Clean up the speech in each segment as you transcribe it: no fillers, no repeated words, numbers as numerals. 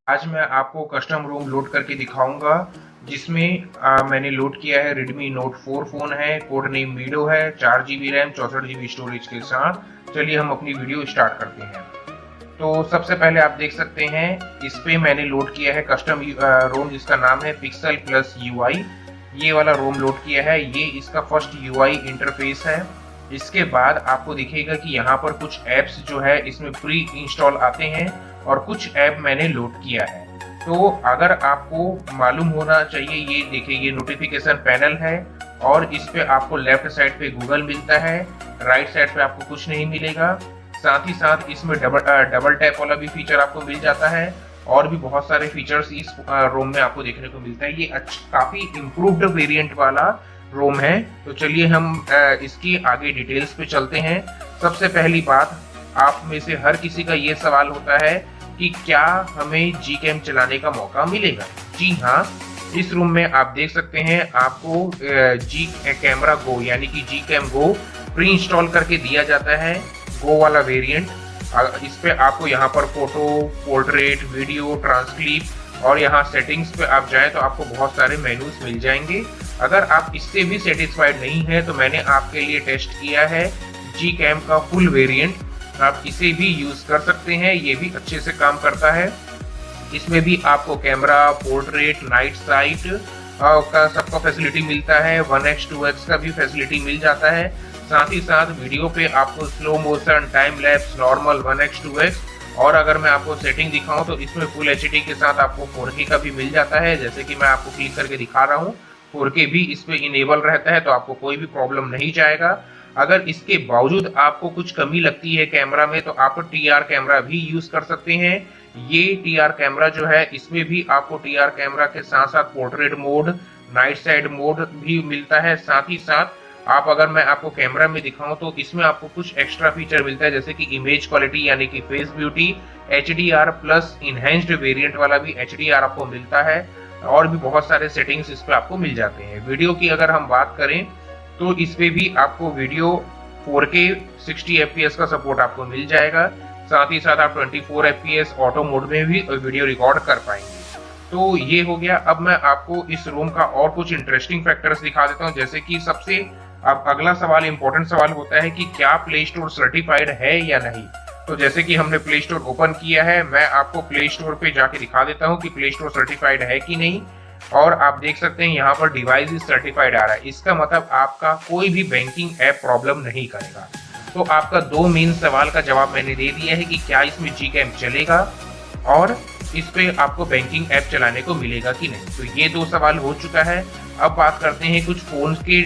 आज मैं आपको कस्टम रोम लोड करके दिखाऊंगा जिसमें मैंने लोड किया है Redmi Note 4 फोन है, कोड नेम मीडो है, 4 GB रैम 64 GB स्टोरेज के साथ। चलिए हम अपनी वीडियो स्टार्ट करते हैं। तो सबसे पहले आप देख सकते हैं इस पे मैंने लोड किया है कस्टम रोम जिसका नाम है पिक्सल प्लस UI। ये वाला रोम लोड किया है, ये इसका फर्स्ट UI इंटरफेस है। इसके बाद आपको दिखेगा कि यहाँ पर कुछ ऐप्स जो है इसमें प्री इंस्टॉल आते हैं और कुछ ऐप मैंने लोड किया है। तो अगर आपको मालूम होना चाहिए, ये देखिए ये नोटिफिकेशन पैनल है और इस पे आपको लेफ्ट साइड पे गूगल मिलता है, राइट साइड पे आपको कुछ नहीं मिलेगा। साथ ही साथ इसमें डबल टैप वाला भी फीचर आपको मिल जाता है और भी बहुत सारे फीचर्स इस रोम में आपको देखने को मिलता है। ये काफी इम्प्रूव्ड वेरिएंट वाला रोम है। तो चलिए हम इसकी आगे डिटेल्स पे चलते हैं। सबसे पहली बात, आप में से हर किसी का ये सवाल होता है कि क्या हमें Gcam चलाने का मौका मिलेगा। जी हाँ, इस रूम में आप देख सकते हैं आपको जी कैमरा गो यानी कि Gcam Go प्री इंस्टॉल करके दिया जाता है, गो वाला वेरिएंट। इस पे आपको यहाँ पर फोटो, पोर्ट्रेट, वीडियो, ट्रांसक्लिप और यहाँ सेटिंग्स पे आप जाएं तो आपको बहुत सारे मेन्यूज मिल जाएंगे। अगर आप इससे भी सेटिस्फाइड नहीं है तो मैंने आपके लिए टेस्ट किया है Gcam का फुल वेरिएंट, आप इसे भी यूज कर सकते हैं। ये भी अच्छे से काम करता है। इसमें भी आपको कैमरा, पोर्ट्रेट, नाइट साइट का सबका फैसिलिटी मिलता है। 1x 2x का भी फैसिलिटी मिल जाता है। साथ ही साथ वीडियो पे आपको slow motion, time lapse, normal, 1x 2x और अगर मैं आपको सेटिंग दिखाऊं तो इसमें फुल HD के साथ आपको 4K का भी मिल जाता है। जैसे कि मैं आपको क्लिक करके दिखा रहा हूँ, 4K भी इस पे इनेबल रहता है, तो आपको कोई भी प्रॉब्लम नहीं जाएगा। अगर इसके बावजूद आपको कुछ कमी लगती है कैमरा में तो आप TR कैमरा भी यूज कर सकते हैं। ये TR कैमरा जो है इसमें भी आपको TR कैमरा के साथ साथ portrait mode, night side mode भी मिलता है। साथ ही साथ अगर मैं आपको कैमरा में दिखाऊं तो इसमें आपको कुछ एक्स्ट्रा फीचर मिलता है, जैसे कि इमेज क्वालिटी यानी कि face beauty, HDR plus enhanced variant वाला भी HDR आपको मिलता है और भी बहुत सारे सेटिंग्स इस पे आपको मिल जाते हैं। वीडियो की अगर हम बात करें तो इस पे भी आपको वीडियो 4K 60 FPS का सपोर्ट आपको मिल जाएगा। साथ ही साथ आप 24 FPS ऑटो मोड में भी वीडियो रिकॉर्ड कर पाएंगे। तो ये हो गया। अब मैं आपको इस रोम का और कुछ इंटरेस्टिंग फैक्टर्स दिखा देता हूँ। जैसे कि सबसे अब अगला सवाल, इंपॉर्टेंट सवाल होता है कि क्या प्ले स्टोर सर्टिफाइड है या नहीं। तो जैसे कि हमने प्ले स्टोर ओपन किया है, मैं आपको प्ले स्टोर पे जाके दिखा देता हूँ कि प्ले स्टोर सर्टिफाइड है कि नहीं। और आप देख सकते हैं यहाँ पर डिवाइस इज सर्टिफाइड आ रहा है। इसका मतलब आपका कोई भी बैंकिंग ऐप प्रॉब्लम नहीं करेगा। तो आपका दो मेन सवाल का जवाब मैंने दे दिया है कि क्या इसमें Gcam चलेगा और इस पे आपको बैंकिंग ऐप चलाने को मिलेगा कि नहीं। तो ये दो सवाल हो चुका है। अब बात करते हैं कुछ फोन के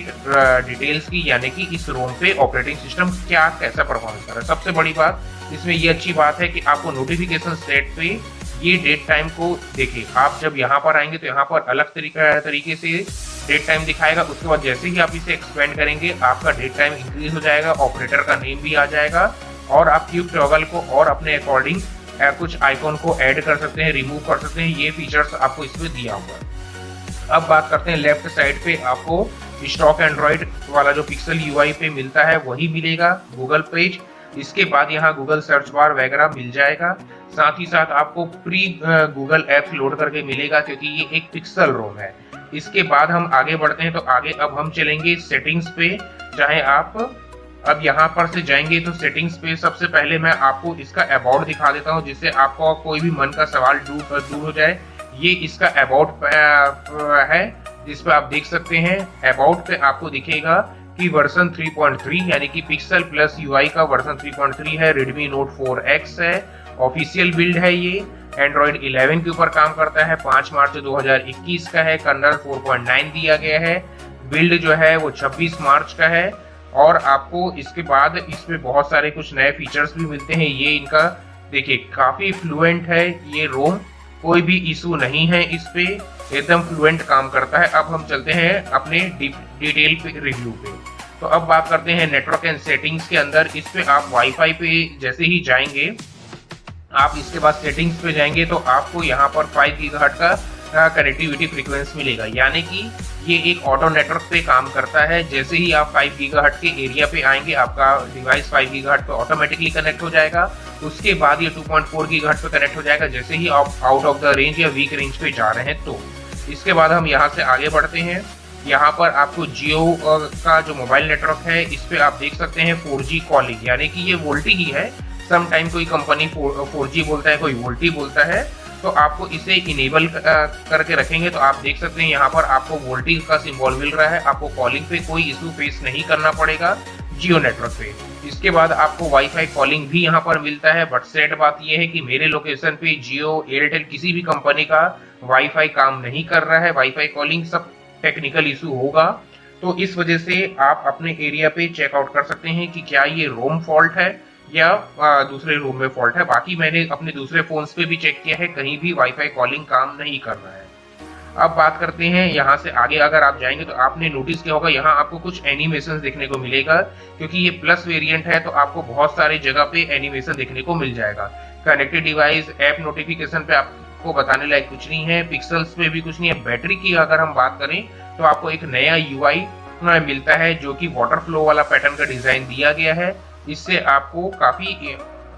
डिटेल्स की, यानी कि इस रोम पे ऑपरेटिंग सिस्टम क्या कैसा परफॉर्मेंस कर रहा है। सबसे बड़ी बात इसमें ये अच्छी बात है कि आपको नोटिफिकेशन सेट पे ये डेट टाइम को देखिए। आप जब यहाँ पर आएंगे तो यहाँ पर अलग तरीके से डेट टाइम दिखाएगा। उसके बाद जैसे ही आप इसे एक्सपेंड करेंगे आपका डेट टाइम इंक्रीज हो जाएगा, ऑपरेटर का नेम भी आ जाएगा और आप क्यूब टॉगल को और अपने अकॉर्डिंग कुछ आइकॉन को ऐड कर सकते हैं, रिमूव कर सकते हैं। ये फीचर्स आपको इसमें दिया हुआ है। अब बात करते हैं लेफ्ट साइड पे आपको स्टॉक एंड्रॉइड वाला जो पिक्सल UI पे मिलता है वही मिलेगा, गूगल पेज। इसके बाद यहाँ गूगल सर्च बार वगैरह मिल जाएगा। साथ ही साथ आपको प्री गूगल एप्स लोड करके मिलेगा क्योंकि ये एक पिक्सल रोम है। इसके बाद हम आगे बढ़ते हैं तो आगे अब हम चलेंगे सेटिंग्स पे। चाहे आप अब यहाँ पर से जाएंगे तो सेटिंग्स पे सबसे पहले मैं आपको इसका अबाउट दिखा देता हूँ, जिससे आपको कोई भी मन का सवाल दूर हो जाए। ये इसका अबाउट है जिसपे आप देख सकते हैं। अबाउट पे आपको दिखेगा कि वर्जन 3.3 यानी कि पिक्सल प्लस UI का वर्जन 3.3 है, Redmi Note 4X है, ऑफिशियल बिल्ड है। ये एंड्रॉइड 11 के ऊपर काम करता है, 5 मार्च 2021 का है, कर्नल 4.9 दिया गया है, बिल्ड जो है वो 26 मार्च का है। और आपको इसके बाद इसमें बहुत सारे कुछ नए फीचर्स भी मिलते हैं। ये इनका देखिए काफी फ्लुएंट है ये रोम, कोई भी इशू नहीं है इस पे, एकदम फ्लुएंट काम करता है। अब हम चलते हैं अपने डिटेल पे रिव्यू पे। तो अब बात करते हैं नेटवर्क एंड सेटिंग्स के अंदर। इस पे आप वाईफाई पे जैसे ही जाएंगे, आप इसके बाद सेटिंग्स पे जाएंगे तो आपको यहाँ पर 5 गीगाहर्ट्ज का कनेक्टिविटी फ्रीक्वेंसी मिलेगा, यानी कि ये एक ऑटो नेटवर्क पे काम करता है। जैसे ही आप 5 गीगाहर्ट्ज के एरिया पे आएंगे आपका डिवाइस 5 गीगाहर्ट्ज पे ऑटोमेटिकली कनेक्ट हो जाएगा उसके बाद ये 2.4 गीगाहर्ट्ज पे कनेक्ट हो जाएगा जैसे ही आप आउट ऑफ द रेंज या वीक रेंज पे जा रहे हैं तो। इसके बाद हम यहाँ से आगे बढ़ते हैं। यहाँ पर आपको जियो का जो मोबाइल नेटवर्क है इस पे आप देख सकते हैं 4G कॉलिंग, यानी कि ये वोल्टी ही है। सम टाइम कोई कंपनी 4G बोलता है, कोई वोल्टी बोलता है, तो आपको इसे इनेबल करके रखेंगे तो आप देख सकते हैं यहाँ पर आपको वोल्टी का सिंबल मिल रहा है। आपको कॉलिंग पे कोई इशू फेस नहीं करना पड़ेगा जियो नेटवर्क पे। इसके बाद आपको वाईफाई कॉलिंग भी यहाँ पर मिलता है, बट सैड बात यह है कि मेरे लोकेशन पे जियो, एयरटेल किसी भी कंपनी का वाईफाई काम नहीं कर रहा है। वाईफाई कॉलिंग सब टेक्निकल इशू होगा, तो इस वजह से आप अपने एरिया पे चेकआउट कर सकते हैं कि क्या ये रोम फॉल्ट है या दूसरे रूम में फॉल्ट है। बाकी मैंने अपने दूसरे फोन्स पे भी चेक किया है, कहीं भी वाईफाई कॉलिंग काम नहीं कर रहा है। अब बात करते हैं यहाँ से आगे। अगर आप जाएंगे तो आपने नोटिस किया होगा यहाँ आपको कुछ एनिमेशन देखने को मिलेगा, क्योंकि ये प्लस वेरिएंट है तो आपको बहुत सारी जगह पे एनिमेशन देखने को मिल जाएगा। कनेक्टेड डिवाइस, ऐप नोटिफिकेशन पे आपको बताने लायक कुछ नहीं है, पिक्सल्स पे भी कुछ नहीं है। बैटरी की अगर हम बात करें तो आपको एक नया UI मिलता है जो कि वाटर फ्लो वाला पैटर्न का डिजाइन दिया गया है। इससे आपको काफी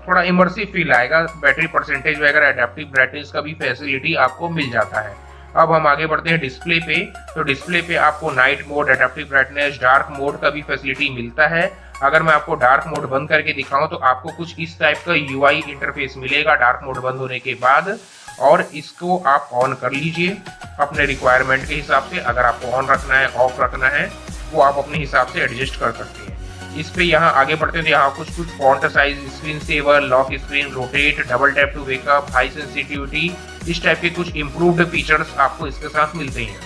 थोड़ा इमर्सिव फील आएगा। बैटरी परसेंटेज वगैरह, एडेप्टिव ब्राइटनेस का भी फैसिलिटी आपको मिल जाता है। अब हम आगे बढ़ते हैं डिस्प्ले पे। तो डिस्प्ले पे आपको night mode, adaptive brightness, dark mode का भी फैसिलिटी मिलता है। अगर मैं आपको डार्क मोड बंद करके दिखाऊं तो आपको कुछ इस टाइप का UI इंटरफेस मिलेगा डार्क मोड बंद होने के बाद, और इसको आप ऑन कर लीजिए अपने रिक्वायरमेंट के हिसाब से। अगर आपको ऑन रखना है, ऑफ रखना है, वो आप अपने हिसाब से एडजस्ट कर सकते हैं। इस पे यहाँ आगे बढ़ते हैं तो यहाँ कुछ font size, screen saver, lock screen, rotate, double tap to wake up, high sensitivity, इस टाइप के कुछ इम्प्रूव्ड फीचर्स आपको इसके साथ मिलते हैं।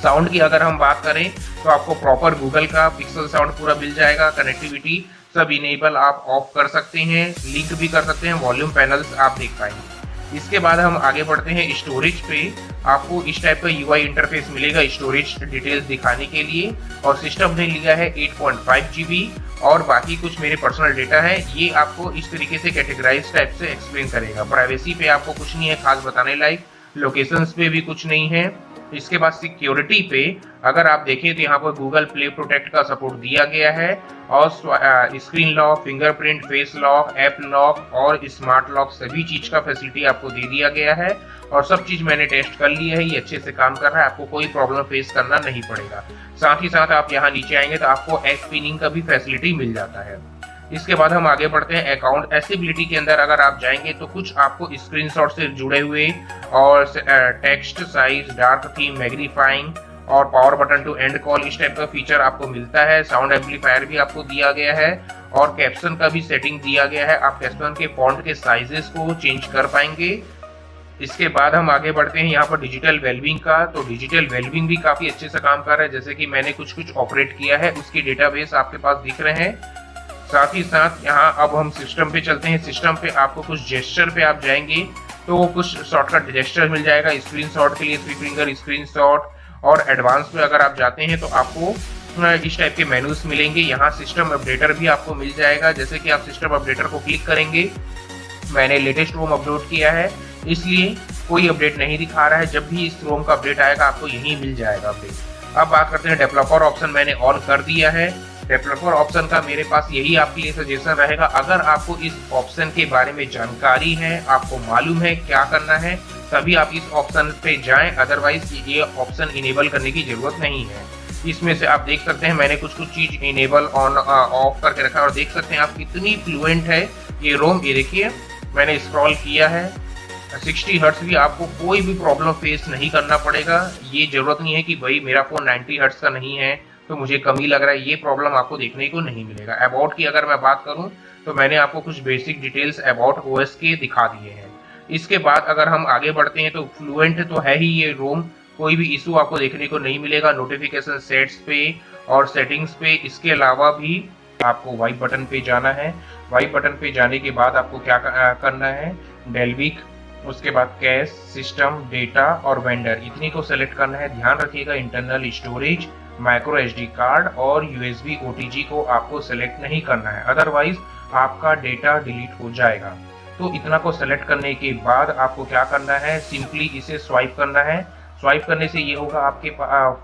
साउंड की अगर हम बात करें तो आपको प्रॉपर गूगल का पिक्सल साउंड पूरा मिल जाएगा। कनेक्टिविटी सब इनेबल आप ऑफ कर सकते हैं, लिंक भी कर सकते हैं, वॉल्यूम पैनल्स आप देख पाएंगे। इसके बाद हम आगे बढ़ते हैं स्टोरेज पे। आपको इस टाइप का UI इंटरफेस मिलेगा स्टोरेज डिटेल्स दिखाने के लिए, और सिस्टम ने लिया है 8.5 GB, और बाकी कुछ मेरे पर्सनल डेटा है ये आपको इस तरीके से कैटेगराइज टाइप से एक्सप्लेन करेगा। प्राइवेसी पे आपको कुछ नहीं है खास बताने लायक, लोकेशंस पे भी कुछ नहीं है। इसके बाद सिक्योरिटी पे अगर आप देखें तो यहाँ पर गूगल प्ले प्रोटेक्ट का सपोर्ट दिया गया है, और screen lock, fingerprint, face lock, app lock और स्मार्ट लॉक सभी चीज का फैसिलिटी आपको दे दिया गया है। और सब चीज मैंने टेस्ट कर ली है, ये अच्छे से काम कर रहा है, आपको कोई प्रॉब्लम फेस करना नहीं पड़ेगा। साथ ही साथ आप यहाँ नीचे आएंगे तो आपको ऐप पिनिंग का भी फैसिलिटी मिल जाता है। इसके बाद हम आगे बढ़ते हैं अकाउंट एसेबिलिटी के अंदर। अगर आप जाएंगे तो कुछ आपको स्क्रीनशॉट से जुड़े हुए और text size, dark theme, magnifying और power button to end call, इस टाइप का फीचर आपको मिलता है। साउंड एम्पलीफायर भी आपको दिया गया है, और कैप्शन का भी सेटिंग दिया गया है। आप कैप्शन के फॉन्ट के साइजेस को चेंज कर पाएंगे। इसके बाद हम आगे बढ़ते हैं यहाँ पर डिजिटल वेलबिंग का। तो डिजिटल वेलबिंग भी काफी अच्छे से काम कर रहा है, जैसे कि मैंने कुछ ऑपरेट किया है उसकी डेटाबेस आपके पास दिख रहे हैं। साथ ही साथ यहाँ अब हम सिस्टम पे चलते हैं। सिस्टम पे आपको कुछ जेस्चर पे आप जाएंगे तो कुछ शॉर्टकट जेस्चर मिल जाएगा स्क्रीनशॉट के लिए, 3 फिंगर स्क्रीनशॉट, और एडवांस पे अगर आप जाते हैं तो आपको इस टाइप के मेनूज मिलेंगे। यहाँ सिस्टम अपडेटर भी आपको मिल जाएगा, जैसे कि आप सिस्टम अपडेटर को क्लिक करेंगे। मैंने लेटेस्ट रोम अपलोड किया है इसलिए कोई अपडेट नहीं दिखा रहा है, जब भी इस रोम का अपडेट आएगा आपको यही मिल जाएगा अपडेट। अब बात करते हैं डेवलपर ऑप्शन, मैंने ऑन कर दिया है। डेवलपर ऑप्शन का मेरे पास यही आपके लिए सजेशन रहेगा, अगर आपको इस ऑप्शन के बारे में जानकारी है, आपको मालूम है क्या करना है, तभी आप इस ऑप्शन पे जाएं, अदरवाइज ये ऑप्शन इनेबल करने की जरूरत नहीं है। इसमें से आप देख सकते हैं मैंने कुछ चीज इनेबल ऑन ऑफ करके रखा है, और देख सकते हैं आप कितनी फ्लुएंट है ये रोम। ये देखिए मैंने स्क्रॉल किया है, 60 हर्ट्ज भी आपको कोई भी प्रॉब्लम फेस नहीं करना पड़ेगा। ये जरूरत नहीं है कि भाई मेरा फोन 90 हर्ट्ज का नहीं है तो मुझे कम ही लग रहा है, ये प्रॉब्लम आपको देखने को नहीं मिलेगा। अबाउट की अगर मैं बात करूं तो मैंने आपको कुछ बेसिक डिटेल्स अबाउट ओएस के दिखा दिए हैं। इसके बाद अगर हम आगे बढ़ते हैं तो फ्लुएंट तो है ही ये रोम, कोई भी इशू आपको देखने को नहीं मिलेगा नोटिफिकेशन सेट्स पे और सेटिंग्स पे। इसके अलावा भी आपको वाइप बटन पे जाना है। वाइप बटन पे जाने के बाद आपको क्या करना है, डेल्विक, उसके बाद कैश, सिस्टम, डेटा और वेंडर, इतनी को सेलेक्ट करना है। ध्यान रखिएगा internal storage, micro SD card और USB OTG को आपको सेलेक्ट नहीं करना है, अदरवाइज आपका डेटा डिलीट हो जाएगा। तो इतना को सेलेक्ट करने के बाद आपको क्या करना है, सिंपली इसे स्वाइप करना है। स्वाइप करने से ये होगा आपके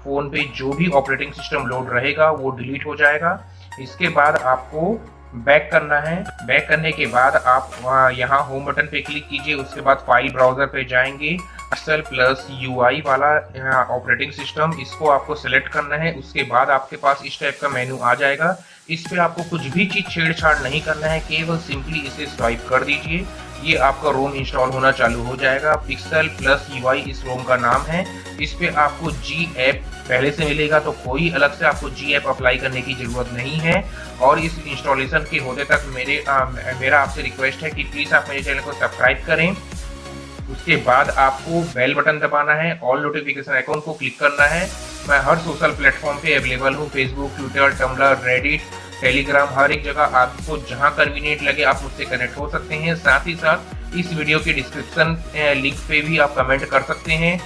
फोन पे जो भी ऑपरेटिंग सिस्टम लोड रहेगा वो डिलीट हो जाएगा। इसके बाद आपको बैक करना है। बैक करने के बाद आप यहाँ होम बटन पे क्लिक कीजिए, उसके बाद फाइल ब्राउजर पे जाएंगे। पिक्सल प्लस यूआई वाला ऑपरेटिंग सिस्टम, इसको आपको सेलेक्ट करना है। उसके बाद आपके पास इस टाइप का मेनू आ जाएगा। इस पे आपको कुछ भी चीज छेड़छाड़ नहीं करना है, केवल सिंपली इसे स्वाइप कर दीजिए। ये आपका रोम इंस्टॉल होना चालू हो जाएगा। पिक्सल प्लस यूआई इस रोम का नाम है। इस पे आपको जी ऐप पहले से मिलेगा, तो कोई अलग से आपको जी ऐप अप्लाई करने की जरूरत नहीं है। और इस इंस्टॉलेशन के होते तक मेरा आपसे रिक्वेस्ट है कि प्लीज आप मेरे चैनल को सब्सक्राइब करें। उसके बाद आपको बेल बटन दबाना है, ऑल नोटिफिकेशन आइकॉन को क्लिक करना है। मैं हर सोशल प्लेटफॉर्म पे अवेलेबल हूँ, Facebook, Twitter, Tumblr, Reddit, Telegram, हर एक जगह आपको जहां कन्वीनियंट लगे आप मुझसे कनेक्ट हो सकते हैं। साथ ही साथ इस वीडियो के डिस्क्रिप्शन लिंक पे भी आप कमेंट कर सकते हैं।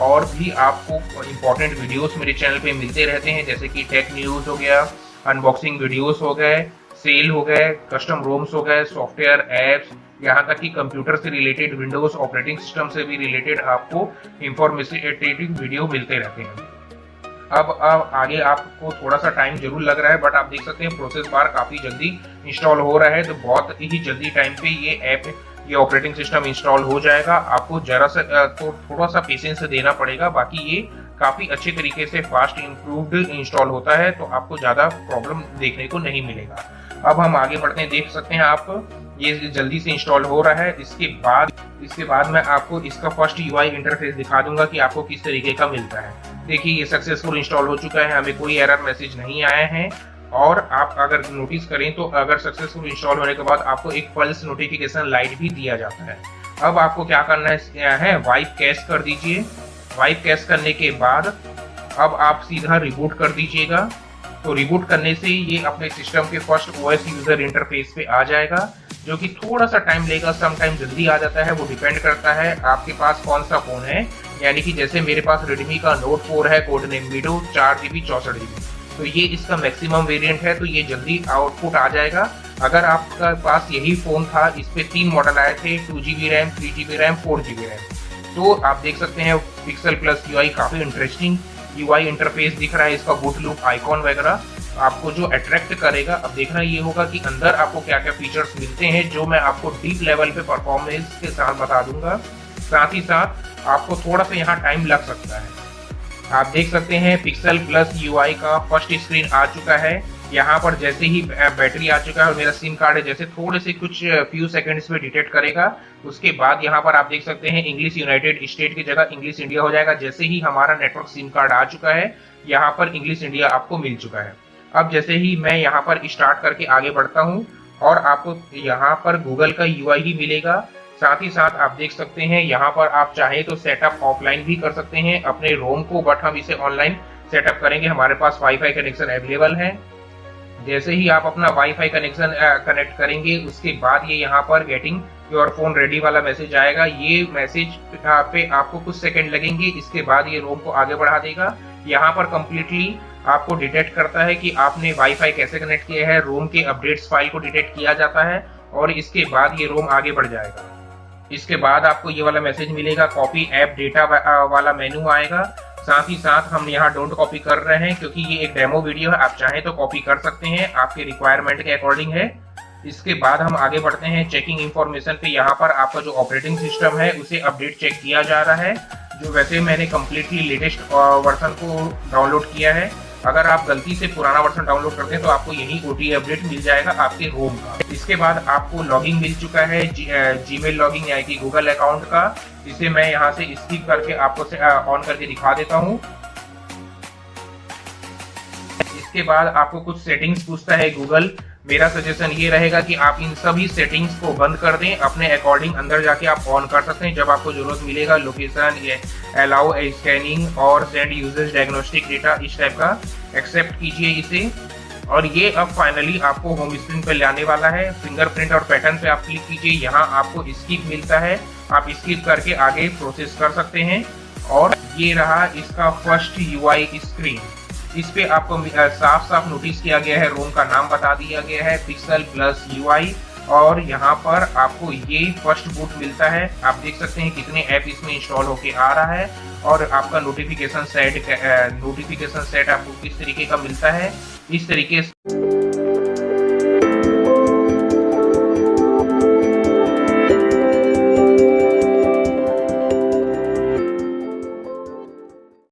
और भी आपको इम्पोर्टेंट वीडियोस मेरे चैनल पे मिलते रहते हैं, जैसे कि टेक न्यूज हो गया, अनबॉक्सिंग वीडियोस हो गए, सेल हो गए, कस्टम रोम्स हो गए, सॉफ्टवेयर एप्स, यहाँ तक कि कंप्यूटर से रिलेटेड, विंडोज ऑपरेटिंग सिस्टम से भी रिलेटेड आपको इंफॉर्मेटिव वीडियो मिलते रहते हैं। अब आगे आपको थोड़ा सा टाइम जरूर लग रहा है, बट आप देख सकते हैं प्रोसेस बार काफी जल्दी इंस्टॉल हो रहा है। तो बहुत ही जल्दी टाइम पे ये ऑपरेटिंग सिस्टम इंस्टॉल हो जाएगा। आपको जरा सा तो थोड़ा सा पेशेंस देना पड़ेगा, बाकी ये काफी अच्छे तरीके से फास्ट इम्प्रूव्ड इंस्टॉल होता है, तो आपको ज्यादा प्रॉब्लम देखने को नहीं मिलेगा। अब हम आगे बढ़ते हैं, देख सकते हैं आप ये जल्दी से इंस्टॉल हो रहा है। इसके बाद मैं आपको इसका फर्स्ट यूआई इंटरफेस दिखा दूंगा कि आपको किस तरीके का मिलता है। देखिए ये सक्सेसफुल इंस्टॉल हो चुका है, हमें कोई एरर मैसेज नहीं आया है। और आप अगर नोटिस करें तो अगर सक्सेसफुल इंस्टॉल होने के बाद आपको एक पल्स नोटिफिकेशन लाइट भी दिया जाता है। अब आपको क्या करना है वाइप कैश कर दीजिए। वाइप कैश करने के बाद अब आप सीधा रिबूट कर दीजिएगा। तो रिबूट करने से ये अपने सिस्टम के फर्स्ट ओएस यूजर इंटरफेस पे आ जाएगा, जो कि थोड़ा सा टाइम लेगा, सम टाइम जल्दी आ जाता है। वो डिपेंड करता है आपके पास कौन सा फोन है। यानी कि जैसे मेरे पास Redmi का Note 4 है, कोड नेम मीडो, 4GB 64GB, तो ये इसका मैक्सिमम वेरिएंट है, तो ये जल्दी आउटपुट आ जाएगा। अगर आपका पास यही फोन था, इस पे 3 मॉडल आए थे, 2GB RAM, 3GB RAM, 4GB RAM, तो आप देख सकते हैं पिक्सल प्लस यूआई काफी इंटरेस्टिंग यूआई इंटरफेस दिख रहा है। इसका बूट लूप आइकॉन वगैरह आपको जो अट्रैक्ट करेगा। अब देखना ये होगा कि अंदर आपको क्या क्या फीचर्स मिलते हैं, जो मैं आपको डीप लेवल पे परफॉर्मेंस के साथ बता दूंगा। साथ ही साथ आपको थोड़ा सा यहाँ टाइम लग सकता है। आप देख सकते हैं पिक्सल प्लस यूआई का फर्स्ट स्क्रीन आ चुका है। यहाँ पर जैसे ही बैटरी आ चुका है और मेरा सिम कार्ड है, जैसे थोड़े से कुछ फ्यू सेकंड्स में डिटेक्ट करेगा। उसके बाद यहाँ पर आप देख सकते हैं इंग्लिश यूनाइटेड स्टेट की जगह इंग्लिश इंडिया हो जाएगा। जैसे ही हमारा नेटवर्क सिम कार्ड आ चुका है, यहाँ पर इंग्लिश इंडिया आपको मिल चुका है। अब जैसे ही मैं यहाँ पर स्टार्ट करके आगे बढ़ता हूँ और आपको यहाँ पर गूगल का यूआई ही मिलेगा। साथ ही साथ आप देख सकते हैं यहाँ पर आप चाहे तो सेटअप ऑफलाइन भी कर सकते हैं अपने रोम को, बट हम इसे ऑनलाइन सेटअप करेंगे। हमारे पास वाईफाई कनेक्शन अवेलेबल है। जैसे ही आप अपना वाईफाई कनेक्शन कनेक्ट करेंगे, उसके बाद ये यहाँ पर गेटिंग योर फोन रेडी वाला मैसेज आएगा। ये मैसेज पे आपको कुछ सेकंड लगेंगे, इसके बाद ये रोम को आगे बढ़ा देगा। यहाँ पर कंप्लीटली आपको डिटेक्ट करता है कि आपने वाईफाई कैसे कनेक्ट किया है। रोम के अपडेट्स फाइल को डिटेक्ट किया जाता है और इसके बाद ये रोम आगे बढ़ जाएगा। इसके बाद आपको ये वाला मैसेज मिलेगा, कॉपी ऐप डेटा वाला मेनू आएगा। साथ ही साथ हम यहाँ डोंट कॉपी कर रहे हैं क्योंकि ये एक डेमो वीडियो है, आप चाहें तो कॉपी कर सकते हैं, आपके रिक्वायरमेंट के अकॉर्डिंग है। इसके बाद हम आगे बढ़ते हैं चेकिंग इंफॉर्मेशन पे। यहाँ पर आपका जो ऑपरेटिंग सिस्टम है उसे अपडेट चेक किया जा रहा है, जो वैसे मैंने कम्प्लीटली लेटेस्ट वर्जन को डाउनलोड किया है। अगर आप गलती से पुराना वर्जन डाउनलोड करते हैं तो आपको यही OTA अपडेट मिल जाएगा आपके रोम का। इसके बाद आपको लॉगिन मिल चुका है जीमेल लॉगिन यानी कि गूगल अकाउंट का। इसे मैं यहाँ से स्किप करके आपको ऑन करके दिखा देता हूँ। इसके बाद आपको कुछ सेटिंग्स पूछता है गूगल। मेरा सजेशन ये रहेगा कि आप इन सभी सेटिंग्स को बंद कर दें, अपने अकॉर्डिंग अंदर जाके आप ऑन कर सकते हैं जब आपको जरूरत मिलेगा। लोकेशन, अलाउ स्कैनिंग और सेंड यूजर्स डायग्नोस्टिक डेटा, इस टाइप का एक्सेप्ट कीजिए इसे। और ये अब फाइनली आपको होम स्क्रीन पे लाने वाला है। फिंगरप्रिंट और पैटर्न पे आप क्लिक कीजिए, यहाँ आपको स्किप मिलता है, आप स्किप करके आगे प्रोसेस कर सकते हैं। और ये रहा इसका फर्स्ट यूआई स्क्रीन। इस पे आपको साफ साफ नोटिस किया गया है, रोम का नाम बता दिया गया है पिक्सल प्लस यूआई। और यहाँ पर आपको ये फर्स्ट बूट मिलता है। आप देख सकते हैं कितने ऐप इसमें इंस्टॉल होके आ रहा है और आपका नोटिफिकेशन सेट आपको किस तरीके का मिलता है। इस तरीके से